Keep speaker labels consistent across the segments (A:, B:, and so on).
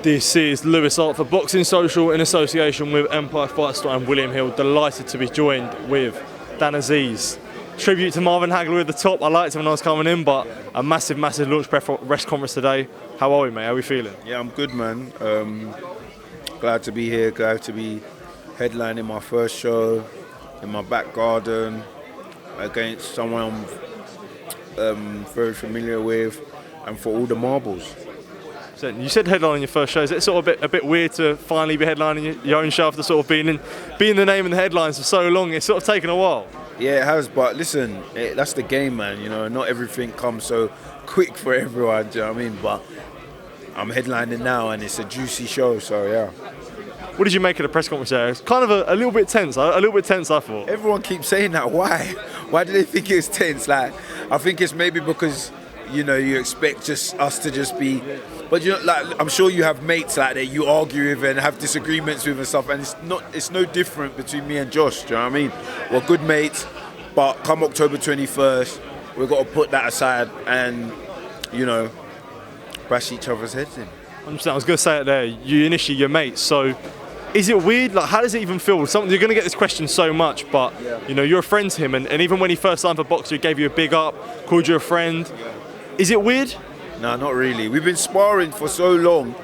A: This is Lewis Hart for Boxing Social in association with Empire Fight Store and William Hill. Delighted to be joined with Dan Azeez. Tribute to Marvin Hagler at the top. I liked him when I was coming in, but a massive launch press conference today. How are we, mate? How are we feeling?
B: Yeah, I'm good, man. Glad to be here. Glad to be headlining my first show in my back garden against someone I'm very familiar with, and for all the marbles.
A: So you said headlining your first show. Is it sort of a bit weird to finally be headlining your own show after sort of being the name in the headlines for so long? It's sort of taken a while.
B: Yeah, it has, but listen, that's the game, man. You know, not everything comes so quick for everyone, do you know what I mean? But I'm headlining now, and it's a juicy show, so yeah.
A: What did you make of the press conference there? It's kind of a little bit tense. I thought.
B: Everyone keeps saying that. Why? Why do they think it's tense? Like, I think it's maybe because, you know, you expect just us to just be. But you know, like, I'm sure you have mates like that you argue with and have disagreements with and stuff, and it's no different between me and Josh. Do you know what I mean? We're good mates, but come October 21st, we've got to put that aside and, you know, bash each other's heads in.
A: I was going to say it there. Your mates. So, is it weird? Like, how does it even feel? You're going to get this question so much, but you know, you're a friend to him, and even when he first signed for Boxer, he gave you a big up, called you a friend. Yeah. Is it weird?
B: No, not really. We've been sparring for so long,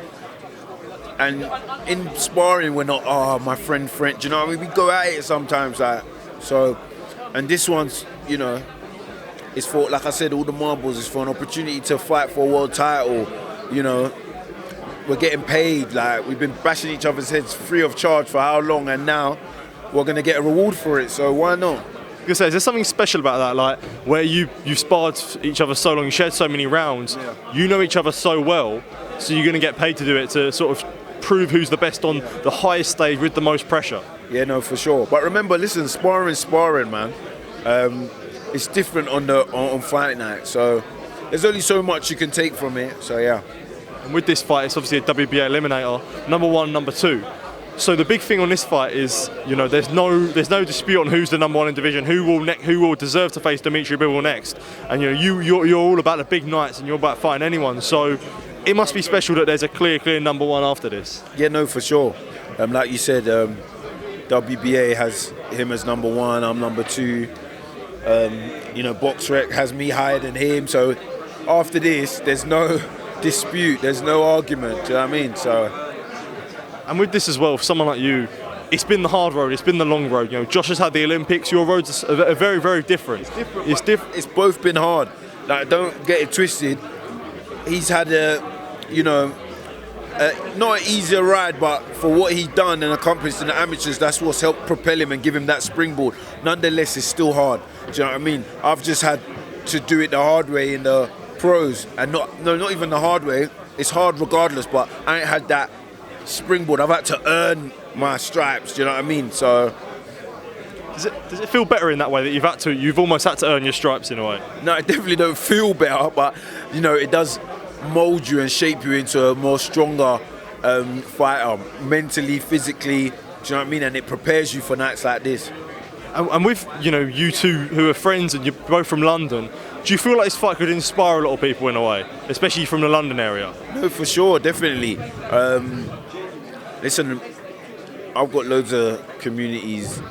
B: and in sparring we're not, my friend. Do you know what I mean? We go at it sometimes, like, so. And this one's, you know, it's for, like I said, all the marbles. It's for an opportunity to fight for a world title. You know, we're getting paid. Like, we've been bashing each other's heads free of charge for how long, and now we're gonna get a reward for it. So why not?
A: Is there something special about that, like where you've sparred each other so long, you shared so many rounds, you know each other so well, so you're going to get paid to do it, to sort of prove who's the best on the highest stage with the most pressure?
B: Yeah, no, for sure. But remember, listen, sparring, man. It's different on fight night, so there's only so much you can take from it. So yeah.
A: And with this fight, it's obviously a WBA eliminator, number one, number two. So the big thing on this fight is, you know, there's no dispute on who's the number one in division, who will deserve to face Dmitry Bivol next. And you know, you're all about the big nights and you're about fighting anyone. So it must be special that there's a clear number one after this.
B: Yeah, no, for sure. Like you said, WBA has him as number one. I'm number two. You know, BoxRec has me higher than him. So after this, there's no dispute. There's no argument. Do you know what I mean? So.
A: And with this as well, for someone like you, it's been the hard road, it's been the long road. You know, Josh has had the Olympics. Your roads are very, very different.
B: It's different. It's both been hard. Like, don't get it twisted. He's had not an easier ride, but for what he's done and accomplished in the amateurs, that's what's helped propel him and give him that springboard. Nonetheless, it's still hard. Do you know what I mean? I've just had to do it the hard way in the pros, and not even the hard way. It's hard regardless, but I ain't had that springboard. I've had to earn my stripes. Do you know what I mean? So
A: does it feel better in that way that you've almost had to earn your stripes in a way?
B: No, I definitely don't feel better, but you know, it does mold you and shape you into a more stronger fighter, mentally, physically. Do you know what I mean? And it prepares you for nights like this.
A: And with, you know, you two who are friends and you're both from London, do you feel like this fight could inspire a lot of people in a way, especially from the London area?
B: No, for sure, definitely. Listen, I've got loads of communities,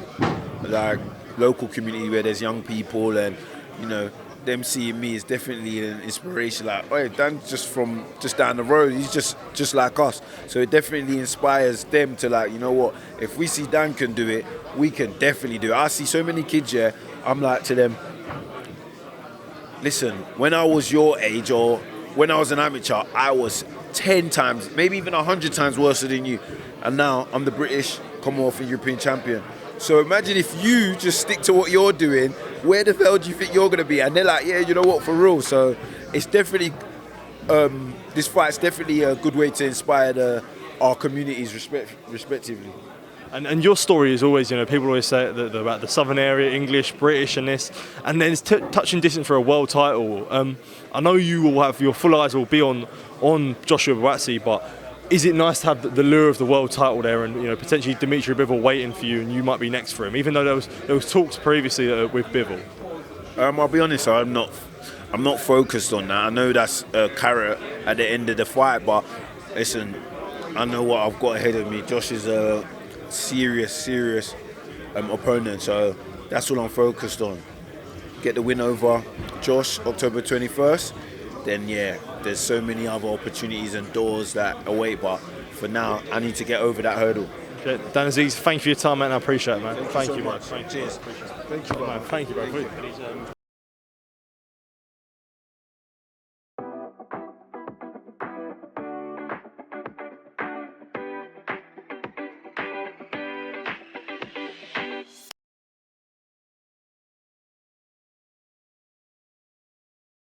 B: like local community where there's young people, and you know, them seeing me is definitely an inspiration. Like, oh, Dan's just down the road. He's just like us. So it definitely inspires them to, like, you know what? If we see Dan can do it, we can definitely do it. I see so many kids here. I'm like to them, listen, when I was your age or when I was an amateur, I was 10 times, maybe even 100 times worse than you. And now I'm the British, Commonwealth and European champion. So imagine if you just stick to what you're doing, where the hell do you think you're going to be? And they're like, yeah, you know what, for real. So it's definitely, this fight's definitely a good way to inspire our communities respectively.
A: And your story is always, you know, people always say about the southern area, English, British and this, and then it's touching distance for a world title. I know you will have, your full eyes will be on Joshua Buatsi, but is it nice to have the lure of the world title there, and potentially Dmitry Bivol waiting for you, and you might be next for him, even though there was talks previously with Bivol?
B: I'll be honest, I'm not focused on that. I know that's a carrot at the end of the fight, but listen, I know what I've got ahead of me. Josh is a serious opponent, so that's all I'm focused on. Get the win over Josh October 21st. Then there's so many other opportunities and doors that await, but for now I need to get over that hurdle.
A: Dan Azeez, thank you for your time, man. I appreciate it, man. Thank you, man.
B: Cheers.
A: Thank you, man. Thank you, bro.